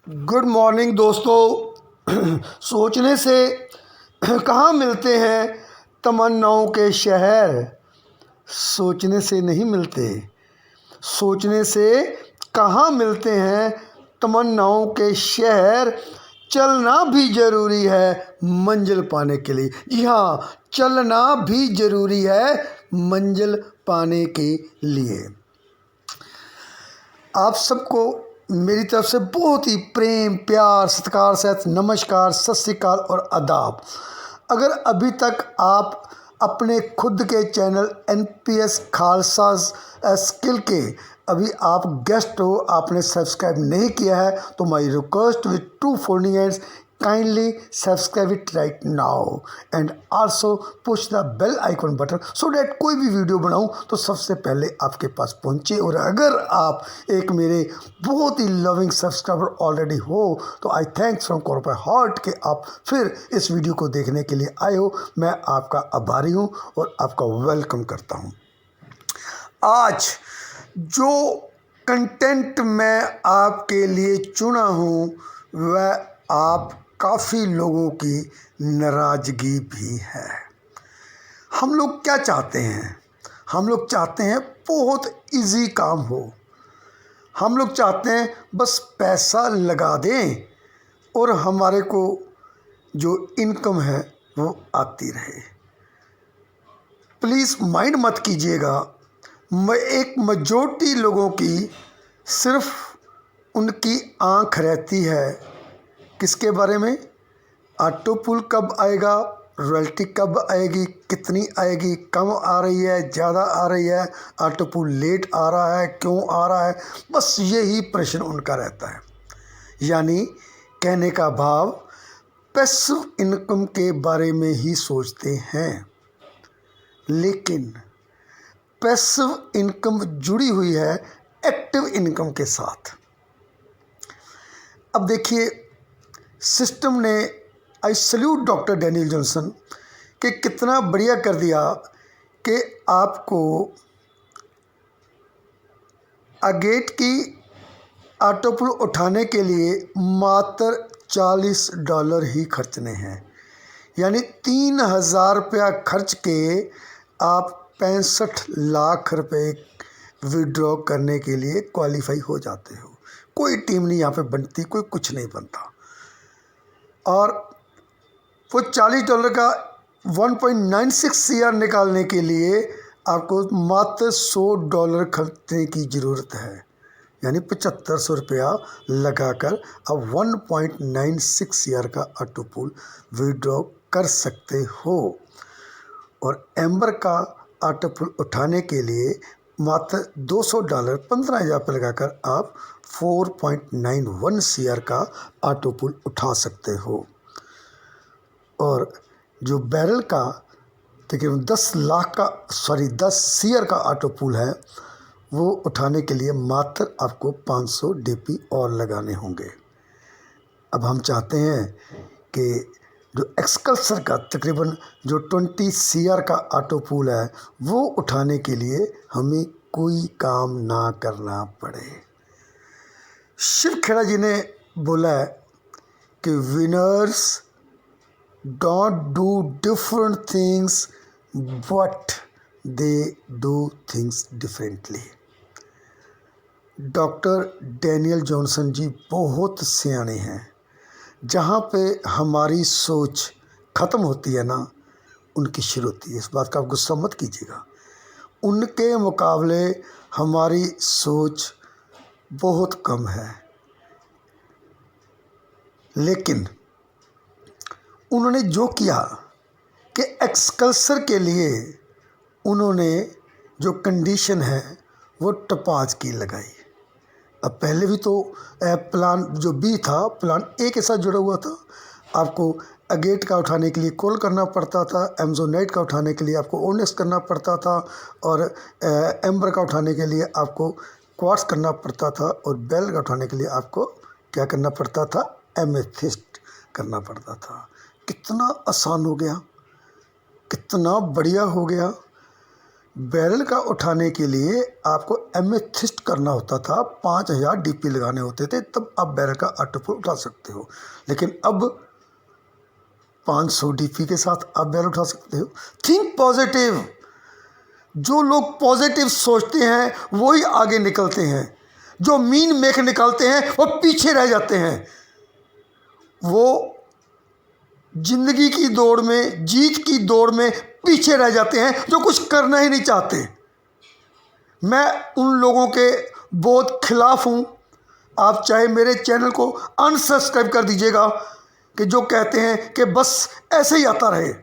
Good morning दोस्तों। सोचने से कहाँ मिलते हैं तमन्नाओं के शहर। सोचने से नहीं मिलते, सोचने से कहाँ मिलते हैं तमन्नाओं के शहर। चलना भी ज़रूरी है मंजिल पाने के लिए। जी हाँ, चलना भी ज़रूरी है मंजिल पाने के लिए। आप सबको मेरी तरफ से बहुत ही प्रेम प्यार सत्कार सहित नमस्कार, सत श्री अकाल और आदाब। अगर अभी तक आप अपने खुद के चैनल NPS खालसा स्किल के अभी आप गेस्ट हो, आपने सब्सक्राइब नहीं किया है तो my request with to folding hands, kindly subscribe it right now and also push the bell icon button so that कोई भी वीडियो बनाऊं तो सबसे पहले आपके पास पहुंचे। और अगर आप एक मेरे बहुत ही लविंग सब्सक्राइबर ऑलरेडी हो तो I thanks from core of my heart कि आप फिर इस वीडियो को देखने के लिए आए हो। मैं आपका आभारी हूं और आपका वेलकम करता हूं। आज जो कंटेंट मैं आपके लिए चुना हूं वह आप काफ़ी लोगों की नाराज़गी भी है। हम लोग क्या चाहते हैं? हम लोग चाहते हैं बहुत इजी काम हो। हम लोग चाहते हैं बस पैसा लगा दें और हमारे को जो इनकम है वो आती रहे। प्लीज़ माइंड मत कीजिएगा, एक मेजॉरिटी लोगों की सिर्फ उनकी आंख रहती है किसके बारे में? ऑटो पुल कब आएगा, रॉयल्टी कब आएगी, कितनी आएगी, कम आ रही है, ज़्यादा आ रही है, ऑटो पुल लेट आ रहा है, क्यों आ रहा है, बस यही प्रश्न उनका रहता है। यानी कहने का भाव पैसिव इनकम के बारे में ही सोचते हैं, लेकिन पैसिव इनकम जुड़ी हुई है एक्टिव इनकम के साथ। अब देखिए, सिस्टम ने I salute doctor Daniel Johnson कि कितना बढ़िया कर दिया कि आपको अगेट की ऑटो पुल उठाने के लिए मात्र $40 ही खर्चने हैं। यानी 3000 रुपया खर्च के आप 65 लाख रुपए विड्रॉ करने के लिए क्वालिफाई हो जाते हो। कोई टीम नहीं यहाँ पे बनती, कोई कुछ नहीं बनता। और वो $40 का 1.96 CR निकालने के लिए आपको मात्र $100 खर्चने की ज़रूरत है। यानी 7500 रुपया लगाकर आप 1.96 CR का ऑटो पुल विड्रॉ कर सकते हो। और एम्बर का ऑटो पुल उठाने के लिए मात्र $200 15,000 पर लगाकर आप 4.91 CR का ऑटो पुल उठा सकते हो। और जो बैरल का तकरीबन 10 CR का ऑटो पुल है वो उठाने के लिए मात्र आपको 500 DP और लगाने होंगे। अब हम चाहते हैं कि जो एक्सकल्सर का तकरीबन जो 20 CR का ऑटो पुल है वो उठाने के लिए हमें कोई काम ना करना पड़े। शिव खेड़ा जी ने बोला है कि winners don't do different things but they do things differently। Doctor Daniel Johnson ji बहुत सियाने हैं। जहाँ पे हमारी सोच ख़त्म होती है ना, उनकी शुरू होती है। इस बात का आप गुस्सा मत कीजिएगा। उनके मुकाबले हमारी सोच बहुत कम है, लेकिन उन्होंने जो किया कि एक्सकल्सर के लिए उन्होंने जो कंडीशन है वो टपाज की लगाई। अब पहले भी तो प्लान जो बी था, प्लान ए के साथ जुड़ा हुआ था। आपको अगेट का उठाने के लिए कॉल करना पड़ता था, एमजोनाइट का उठाने के लिए आपको ओनेक्स करना पड़ता था, और एम्बर का उठाने के लिए आपको क्वार्ट्स करना पड़ता था, और बेल का उठाने के लिए आपको क्या करना पड़ता था? एमेथिस्ट करना पड़ता था। कितना आसान हो गया, कितना बढ़िया हो गया। बैरल का उठाने के लिए आपको एमेथिस्ट करना होता था, 5000 डीपी लगाने होते थे, तब आप बैरल का ऑटोपुल उठा सकते हो। लेकिन अब 500 डीपी के साथ आप बैरल उठा सकते हो। Think positive. जो लोग पॉजिटिव सोचते हैं वही आगे निकलते हैं। जो मीन मेख निकालते हैं वो पीछे रह जाते हैं। वो जिंदगी की दौड़ में, जीत की दौड़ में पीछे रह जाते हैं, जो कुछ करना ही नहीं चाहते। मैं उन लोगों के बहुत खिलाफ हूँ। आप चाहे मेरे चैनल को अनसब्सक्राइब कर दीजिएगा, कि जो कहते हैं कि बस ऐसे ही आता रहे।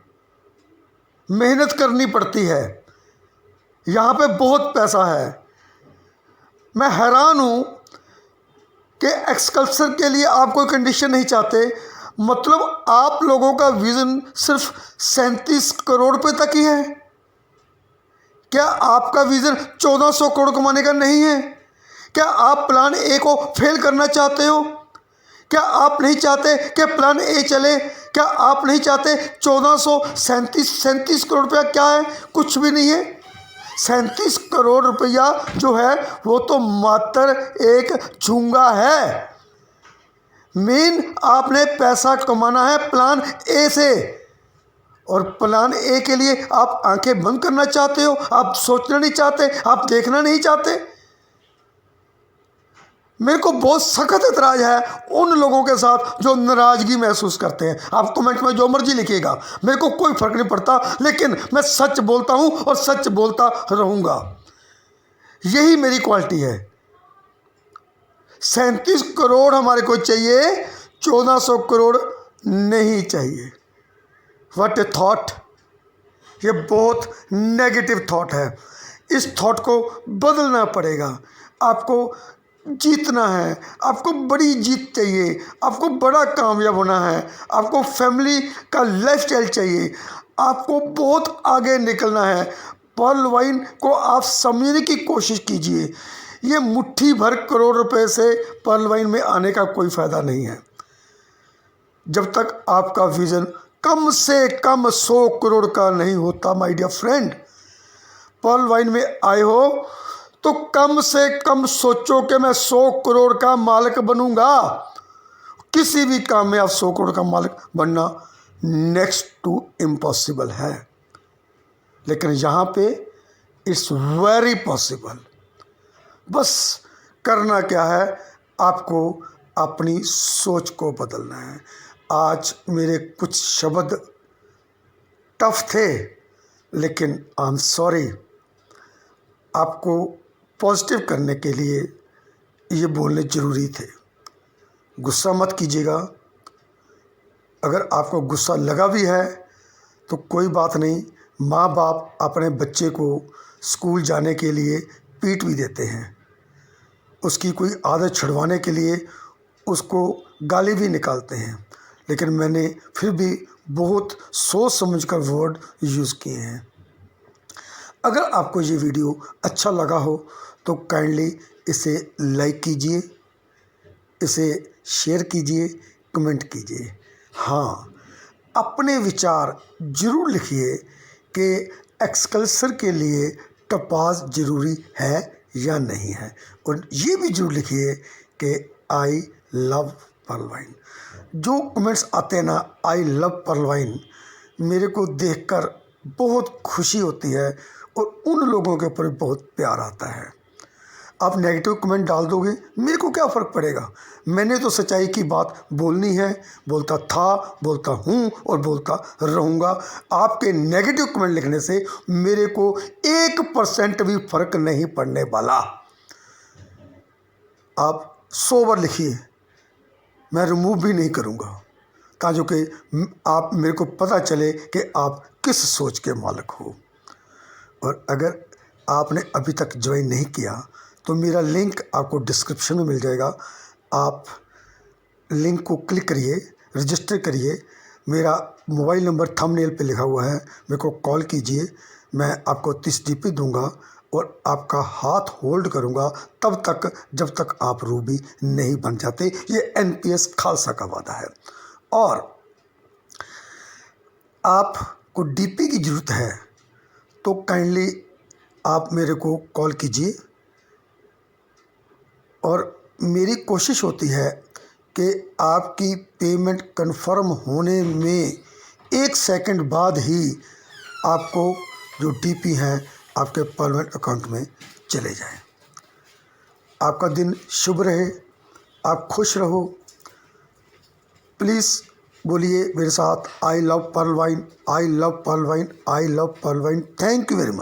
मेहनत करनी पड़ती है, यहाँ पे बहुत पैसा है। मैं हैरान हूँ कि एक्सकल्चर के लिए आप कोई कंडीशन नहीं चाहते। मतलब आप लोगों का विज़न सिर्फ 37 करोड़ रुपए तक ही है। क्या आपका विज़न 1400 करोड़ कमाने का नहीं है? क्या आप प्लान ए को फेल करना चाहते हो? क्या आप नहीं चाहते कि प्लान ए चले? क्या आप नहीं चाहते 37 करोड़ रुपया क्या है? कुछ भी नहीं है। 37 करोड़ रुपया जो है वो तो मात्र एक झूंगा है। मेन आपने पैसा कमाना है प्लान ए से, और प्लान ए के लिए आप आंखें बंद करना चाहते हो। आप सोचना नहीं चाहते, आप देखना नहीं चाहते। मेरे को बहुत सख्त एतराज़ है उन लोगों के साथ जो नाराज़गी महसूस करते हैं। आप कमेंट में जो मर्जी लिखिएगा, मेरे को कोई फ़र्क नहीं पड़ता, लेकिन मैं सच बोलता हूँ और सच बोलता रहूँगा। यही मेरी क्वालिटी है। 37 करोड़ हमारे को चाहिए, 1400 करोड़ नहीं चाहिए। What A thought! ये बहुत नेगेटिव थॉट है। इस थॉट को बदलना पड़ेगा। आपको जीतना है, आपको बड़ी जीत चाहिए, आपको बड़ा कामयाब होना है, आपको फैमिली का लाइफस्टाइल चाहिए, आपको बहुत आगे निकलना है। पर्ल वाइन को आप समझने की कोशिश कीजिए। ये मुट्ठी भर करोड़ रुपए से पर्ल वाइन में आने का कोई फ़ायदा नहीं है। जब तक आपका विज़न कम से कम 100 करोड़ का नहीं होता, my dear friend. Pearl Wine में आए हो तो कम से कम सोचो कि मैं 100 करोड़ का मालिक बनूंगा। किसी भी काम में आप 100 करोड़ का मालिक बनना नेक्स्ट टू इम्पॉसिबल है, लेकिन यहाँ पे इट्स वेरी पॉसिबल। बस करना क्या है, आपको अपनी सोच को बदलना है। आज मेरे कुछ शब्द टफ थे, लेकिन आई एम सॉरी। आपको पॉजिटिव करने के लिए ये बोलने ज़रूरी थे। गुस्सा मत कीजिएगा। अगर आपको गुस्सा लगा भी है तो कोई बात नहीं। माँ बाप अपने बच्चे को स्कूल जाने के लिए पीट भी देते हैं, उसकी कोई आदत छुड़वाने के लिए उसको गाली भी निकालते हैं, लेकिन मैंने फिर भी बहुत सोच समझकर वर्ड यूज़ किए हैं। अगर आपको ये वीडियो अच्छा लगा हो तो काइंडली इसे लाइक कीजिए, इसे शेयर कीजिए, कमेंट कीजिए। हाँ, अपने विचार ज़रूर लिखिए कि एक्सकल्चर के लिए टपास ज़रूरी है या नहीं है, और ये भी ज़रूर लिखिए कि आई लव पर्ल वाइन। जो कमेंट्स आते हैं ना, आई लव पर्ल वाइन, मेरे को देखकर बहुत खुशी होती है और उन लोगों के ऊपर बहुत प्यार आता है। आप नेगेटिव कमेंट डाल दोगे, मेरे को क्या फ़र्क पड़ेगा। मैंने तो सच्चाई की बात बोलनी है, बोलता था, बोलता हूँ और बोलता रहूँगा। आपके नेगेटिव कमेंट लिखने से मेरे को 1% भी फ़र्क नहीं पड़ने वाला। आप 100 बार लिखिए, मैं रिमूव भी नहीं करूँगा, ताकि कि आप मेरे को पता चले कि आप किस सोच के मालिक हो। और अगर आपने अभी तक ज्वाइन नहीं किया तो मेरा लिंक आपको डिस्क्रिप्शन में मिल जाएगा। आप लिंक को क्लिक करिए, रजिस्टर करिए। मेरा मोबाइल नंबर थंबनेल पे लिखा हुआ है, मेरे को कॉल कीजिए। मैं आपको 30 डीपी दूंगा और आपका हाथ होल्ड करूंगा तब तक जब तक आप रूबी नहीं बन जाते। ये एनपीएस खालसा का वादा है। और आपको डीपी की ज़रूरत है तो काइंडली आप मेरे को कॉल कीजिए। और मेरी कोशिश होती है कि आपकी पेमेंट कंफर्म होने में 1 सेकंड बाद ही आपको जो डीपी हैं आपके परमानेंट अकाउंट में चले जाएं। आपका दिन शुभ रहे, आप खुश रहो। प्लीज़ बोलिए मेरे साथ, I love Pearl Wine, I love Pearl Wine, I love Pearl Wine. Thank you very much.